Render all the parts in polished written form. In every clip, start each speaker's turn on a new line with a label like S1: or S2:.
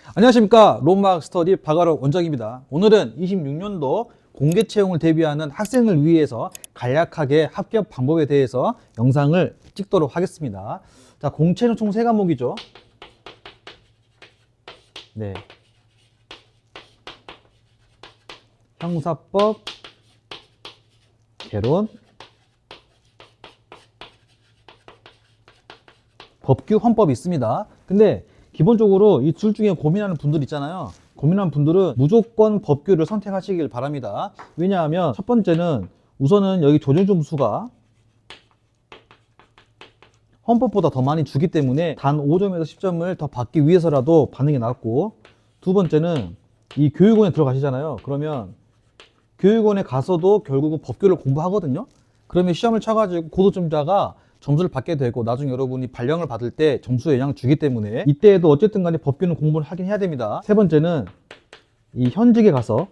S1: 안녕하십니까. 로마학 스터디 박아러 원장입니다. 오늘은 26년도 공개 채용을 대비하는 학생을 위해서 간략하게 합격 방법에 대해서 영상을 찍도록 하겠습니다. 자, 공채는 총 3과목이죠. 네. 형사법, 개론, 법규, 헌법이 있습니다. 근데 기본적으로 이 둘 중에 고민하는 분들 있잖아요. 고민하는 분들은 무조건 법규를 선택하시길 바랍니다. 왜냐하면 첫 번째는 우선은 여기 조정점수가 헌법보다 더 많이 주기 때문에 단 5점에서 10점을 더 받기 위해서라도 받는 게 낫고, 두 번째는 이 교육원에 들어가시잖아요. 그러면 교육원에 가서도 결국은 법규를 공부하거든요. 그러면 시험을 쳐가지고 고득점자가 점수를 받게 되고 나중에 여러분이 발령을 받을 때 점수에 영향을 주기 때문에 이때에도 어쨌든 간에 법규는 공부를 하긴 해야 됩니다. 세 번째는 이 현직에 가서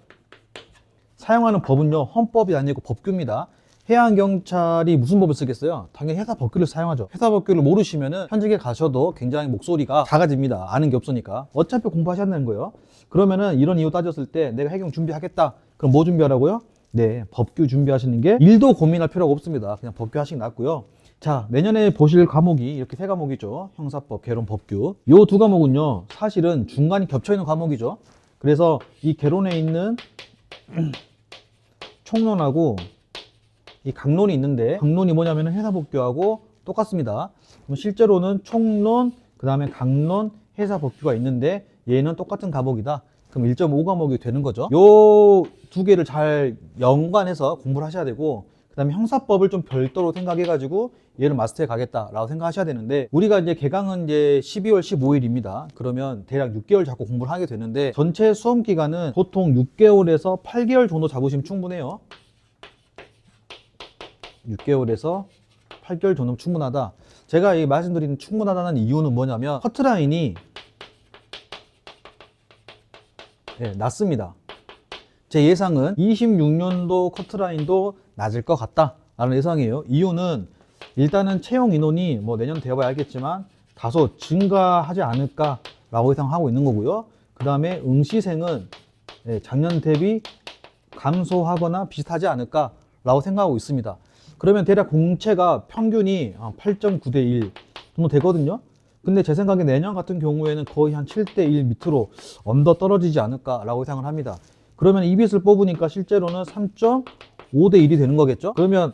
S1: 사용하는 법은요, 헌법이 아니고 법규입니다. 해양경찰이 무슨 법을 쓰겠어요? 당연히 회사법규를 사용하죠. 회사법규를 모르시면은 현직에 가셔도 굉장히 목소리가 작아집니다. 아는 게 없으니까. 어차피 공부하셔야 거예요. 그러면은 이런 이유 따졌을 때 내가 해경 준비하겠다. 그럼 뭐 준비하라고요? 네, 법규 준비하시는 게 1도 고민할 필요가 없습니다. 그냥 법규 하시기 낫고요. 자, 내년에 보실 과목이 이렇게 3과목이죠. 형사법, 개론, 법규. 요 2과목은요, 사실은 중간이 겹쳐있는 과목이죠. 그래서 이 개론에 있는 총론하고 이 강론이 있는데, 강론이 뭐냐면 회사법규하고 똑같습니다. 그럼 실제로는 총론, 그 다음에 강론, 회사법규가 있는데 얘는 똑같은 과목이다. 그럼 1.5과목이 되는 거죠. 요 두 개를 잘 연관해서 공부를 하셔야 되고, 그 다음에 형사법을 좀 별도로 생각해가지고 얘를 마스터해 가겠다라고 생각하셔야 되는데, 우리가 이제 개강은 이제 12월 15일입니다. 그러면 대략 6개월 잡고 공부를 하게 되는데, 전체 수험 기간은 보통 6개월에서 8개월 정도 잡으시면 충분해요. 6개월에서 8개월 정도면 충분하다. 제가 이 말씀드리는 충분하다는 이유는 뭐냐면 커트라인이 낮습니다. 제 예상은 26년도 커트라인도 낮을 것 같다 라는 예상이에요. 이유는 일단은 채용 인원이 뭐 내년 되어봐야 알겠지만 다소 증가하지 않을까 라고 예상하고 있는 거고요. 그 다음에 응시생은 작년 대비 감소하거나 비슷하지 않을까 라고 생각하고 있습니다. 그러면 대략 공채가 평균이 8.9대 1 정도 되거든요. 근데 제 생각에 내년 같은 경우에는 거의 한 7대 1 밑으로 언더 떨어지지 않을까 라고 생각을 합니다. 그러면 EBS를 뽑으니까 실제로는 3.5대 1이 되는 거겠죠. 그러면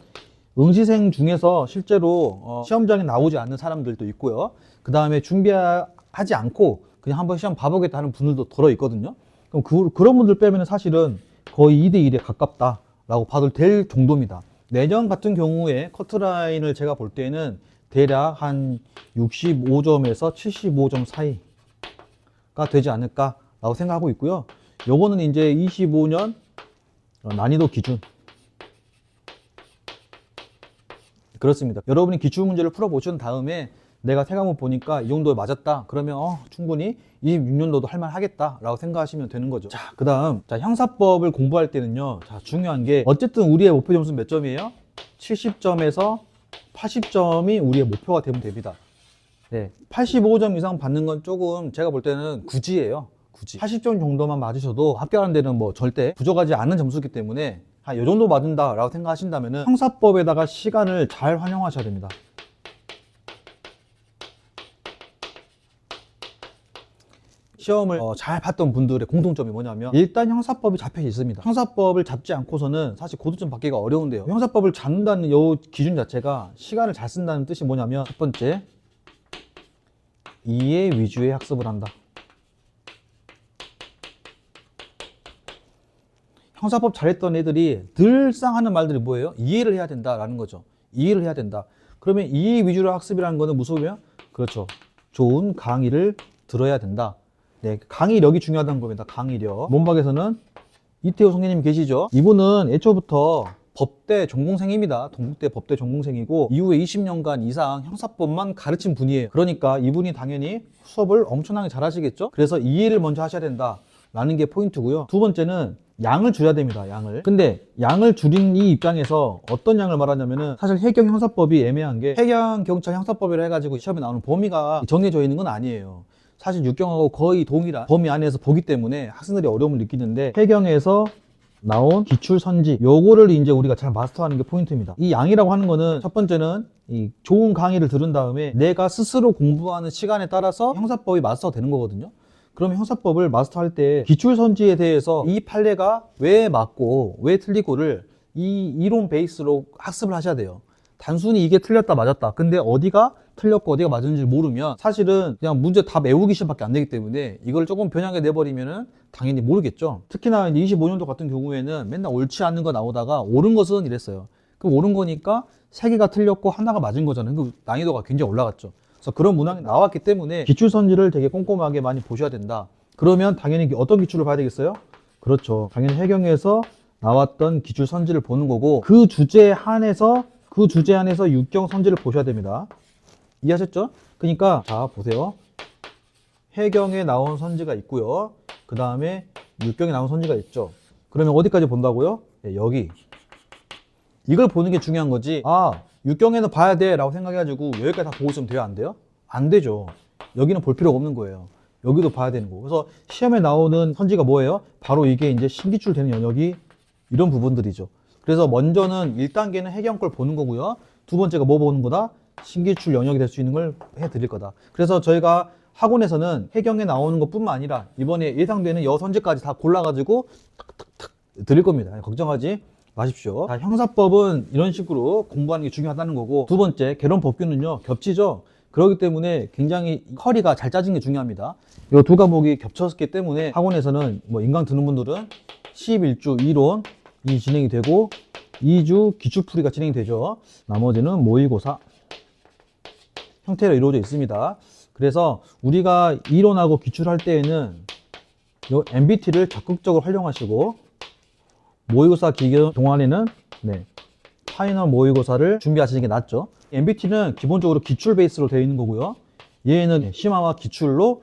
S1: 응시생 중에서 실제로 시험장에 나오지 않는 사람들도 있고요. 그 다음에 준비하지 않고 그냥 한번 시험 봐보겠다 하는 분들도 들어 있거든요. 그럼 그런 분들 빼면 사실은 거의 2대 1에 가깝다 라고 봐도 될 정도입니다. 내년 같은 경우에 커트라인을 제가 볼 때는 대략 한 65점에서 75점 사이가 되지 않을까 라고 생각하고 있고요. 요거는 이제 25년 난이도 기준. 그렇습니다. 여러분이 기출문제를 풀어보신 다음에 내가 3과목 보니까 이 정도에 맞았다. 그러면 충분히 26년도도 할만하겠다 라고 생각하시면 되는 거죠. 자, 그 다음 형사법을 공부할 때는요, 자, 중요한 게 어쨌든 우리의 목표 점수는 몇 점이에요? 70점에서 80점이 우리의 목표가 되면 됩니다. 네, 85점 이상 받는 건 조금 제가 볼 때는 굳이예요. 굳이 80점 정도만 맞으셔도 합격하는 데는 뭐 절대 부족하지 않은 점수이기 때문에 한 이 정도 맞는다 라고 생각하신다면 형사법에다가 시간을 잘 활용하셔야 됩니다. 시험을 잘 봤던 분들의 공통점이 뭐냐면 일단 형사법이 잡혀 있습니다. 형사법을 잡지 않고서는 사실 고득점 받기가 어려운데요. 형사법을 잡는다는 이 기준 자체가 시간을 잘 쓴다는 뜻이 뭐냐면, 첫 번째, 이해 위주의 학습을 한다. 형사법 잘했던 애들이 늘상 하는 말들이 뭐예요? 이해를 해야 된다라는 거죠. 이해를 해야 된다. 그러면 이해 위주로 학습이라는 거는 무슨, 그렇죠, 좋은 강의를 들어야 된다. 네, 강의력이 중요하다는 겁니다. 강의력. 문박에서는 이태호 선생님 계시죠? 이분은 애초부터 법대 전공생입니다. 동국대 법대 전공생이고 이후에 20년간 이상 형사법만 가르친 분이에요. 그러니까 이분이 당연히 수업을 엄청나게 잘 하시겠죠? 그래서 이해를 먼저 하셔야 된다 라는 게 포인트고요. 두 번째는 양을 줄여야 됩니다. 양을. 근데 양을 줄인 이 입장에서 어떤 양을 말하냐면은, 사실 해경 형사법이 애매한 게 해경 경찰 형사법이라 해가지고 시험에 나오는 범위가 정해져 있는 건 아니에요. 사실 육경하고 거의 동일한 범위 안에서 보기 때문에 학생들이 어려움을 느끼는데, 해경에서 나온 기출 선지, 요거를 이제 우리가 잘 마스터하는 게 포인트입니다. 이 양이라고 하는 거는 첫 번째는 이 좋은 강의를 들은 다음에 내가 스스로 공부하는 시간에 따라서 형사법이 마스터가 되는 거거든요. 그러면 형사법을 마스터할 때 기출 선지에 대해서 이 판례가 왜 맞고 왜 틀리고를 이 이론 베이스로 학습을 하셔야 돼요. 단순히 이게 틀렸다 맞았다, 근데 어디가 틀렸고 어디가 맞은지 모르면 사실은 그냥 문제 다 외우기 시작밖에 안 되기 때문에 이걸 조금 변형해 내버리면은 당연히 모르겠죠. 특히나 이제 25년도 같은 경우에는 맨날 옳지 않는 거 나오다가 옳은 것은 이랬어요. 그럼 옳은 거니까 3개가 틀렸고 하나가 맞은 거잖아요. 그 난이도가 굉장히 올라갔죠. 그래서 그런 문항이 나왔기 때문에 기출 선지를 되게 꼼꼼하게 많이 보셔야 된다. 그러면 당연히 어떤 기출을 봐야 되겠어요? 그렇죠. 당연히 해경에서 나왔던 기출 선지를 보는 거고, 그 주제에 한해서 육경 선지를 보셔야 됩니다. 이해하셨죠? 그러니까 자 보세요. 해경에 나온 선지가 있고요. 그 다음에 육경에 나온 선지가 있죠. 그러면 어디까지 본다고요? 네, 여기. 이걸 보는 게 중요한 거지. 아, 육경에는 봐야 돼 라고 생각해가지고 여기까지 다 보고 있으면 돼요? 안 돼요? 안 되죠. 여기는 볼 필요가 없는 거예요. 여기도 봐야 되는 거고. 그래서 시험에 나오는 선지가 뭐예요? 바로 이게 이제 신기출 되는 영역이 이런 부분들이죠. 그래서 먼저는 1단계는 해경 걸 보는 거고요. 두 번째가 뭐 보는 거다? 신기출 영역이 될 수 있는 걸 해드릴 거다. 그래서 저희가 학원에서는 해경에 나오는 것 뿐만 아니라 이번에 예상되는 여선지까지 다 골라가지고 탁탁탁 드릴 겁니다. 걱정하지 마십시오. 자, 형사법은 이런 식으로 공부하는 게 중요하다는 거고, 두 번째 개론법규는요 겹치죠. 그렇기 때문에 굉장히 커리가 잘 짜진 게 중요합니다. 이 두 과목이 겹쳤기 때문에 학원에서는 뭐 인강 드는 분들은 11주 이론이 진행이 되고 2주 기출풀이가 진행이 되죠. 나머지는 모의고사 형태로 이루어져 있습니다. 그래서 우리가 이론하고 기출할 때에는 이 MBT를 적극적으로 활용하시고, 모의고사 기간 동안에는 파이널 모의고사를 준비하시는 게 낫죠. MBT는 기본적으로 기출 베이스로 되어 있는 거고요. 얘는 심화와 기출로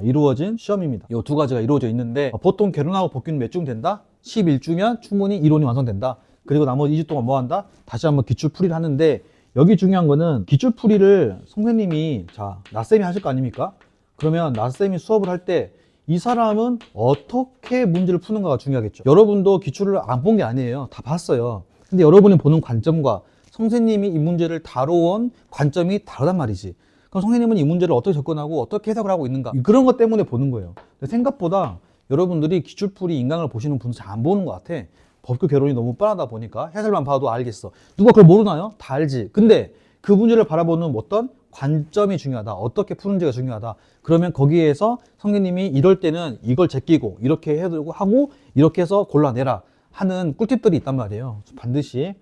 S1: 이루어진 시험입니다. 이 두 가지가 이루어져 있는데, 보통 개론하고 법규는 몇 주면 된다? 11주면 충분히 이론이 완성된다. 그리고 나머지 2주 동안 뭐 한다? 다시 한번 기출 풀이를 하는데, 여기 중요한 거는 기출 풀이를 선생님이, 자, 나쌤이 하실 거 아닙니까? 그러면 나쌤이 수업을 할 때 이 사람은 어떻게 문제를 푸는가가 중요하겠죠. 여러분도 기출을 안 본 게 아니에요. 다 봤어요. 근데 여러분이 보는 관점과 선생님이 이 문제를 다뤄온 관점이 다르단 말이지. 그럼 선생님은 이 문제를 어떻게 접근하고 어떻게 해석을 하고 있는가, 그런 것 때문에 보는 거예요. 근데 생각보다 여러분들이 기출풀이 인강을 보시는 분들 잘 안 보는 것 같아. 법규 개론이 너무 뻔하다 보니까 해설만 봐도 알겠어. 누가 그걸 모르나요? 다 알지. 근데 그 문제를 바라보는 어떤 관점이 중요하다, 어떻게 푸는지가 중요하다. 그러면 거기에서 선생님이 이럴 때는 이걸 제끼고 이렇게 해두고 하고 이렇게 해서 골라내라 하는 꿀팁들이 있단 말이에요. 반드시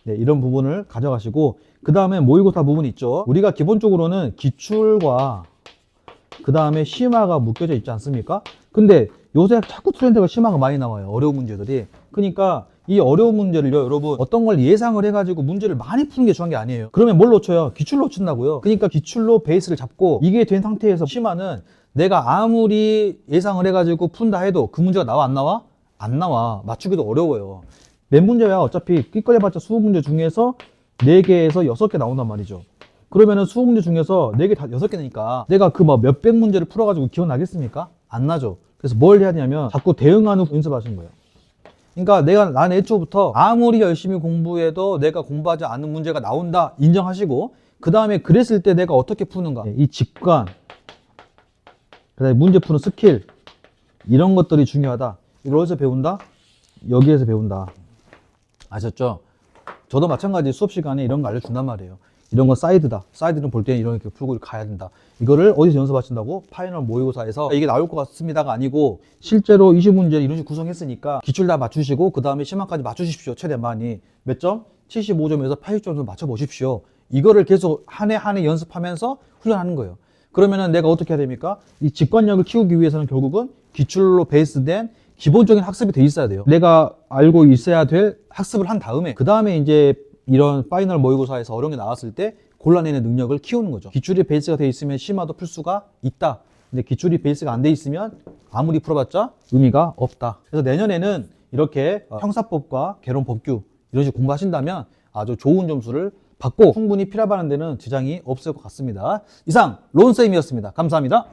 S1: 이런 부분을 가져가시고, 그 다음에 모의고사 부분이 있죠. 우리가 기본적으로는 기출과 그 다음에 심화가 묶여져 있지 않습니까? 근데 요새 자꾸 트렌드가 심화가 많이 나와요. 어려운 문제들이. 그러니까 이 어려운 문제를요, 여러분, 어떤 걸 예상을 해가지고 문제를 많이 푸는 게 중요한 게 아니에요. 그러면 뭘 놓쳐요? 기출 놓친다고요. 그러니까 기출로 베이스를 잡고 이게 된 상태에서 심화는 내가 아무리 예상을 해가지고 푼다 해도 그 문제가 나와 안 나와? 안 나와. 맞추기도 어려워요. 몇 문제야 어차피 끼꺼려봤자 20문제 중에서 4개에서 6개 나온단 말이죠. 그러면은 20문제 중에서 4개 다 6개니까 내가 그 막 몇백 문제를 풀어가지고 기억나겠습니까? 안 나죠. 그래서 뭘 해야 되냐면 자꾸 대응하는 연습하시는 거예요. 그러니까 난 애초부터 아무리 열심히 공부해도 내가 공부하지 않은 문제가 나온다 인정하시고, 그 다음에 그랬을 때 내가 어떻게 푸는가, 이 직관, 그다음에 문제 푸는 스킬, 이런 것들이 중요하다. 이걸 어디서 배운다? 여기에서 배운다. 아셨죠? 저도 마찬가지 수업 시간에 이런 거 알려준단 말이에요. 이런 건 사이드다. 사이드는 볼 때는 이렇게 풀고 이렇게 가야 된다. 이거를 어디서 연습하신다고? 파이널 모의고사에서 이게 나올 것 같습니다가 아니고, 실제로 20문제를 이런 식으로 구성했으니까 기출 다 맞추시고 그 다음에 심화까지 맞추십시오. 최대 많이. 몇 점? 75점에서 80점 맞춰보십시오. 이거를 계속 한 해 한 해 연습하면서 훈련하는 거예요. 그러면은 내가 어떻게 해야 됩니까? 이 직관력을 키우기 위해서는 결국은 기출로 베이스된 기본적인 학습이 돼 있어야 돼요. 내가 알고 있어야 될 학습을 한 다음에 그 다음에 이제 이런 파이널 모의고사에서 어려운 게 나왔을 때 골라내는 능력을 키우는 거죠. 기출이 베이스가 돼 있으면 심화도 풀 수가 있다. 근데 기출이 베이스가 안 돼 있으면 아무리 풀어봤자 의미가 없다. 그래서 내년에는 이렇게 형사법과 개론법규 이런 식으로 공부하신다면 아주 좋은 점수를 받고 충분히 필요하는 데는 지장이 없을 것 같습니다. 이상 론쌤이었습니다. 감사합니다.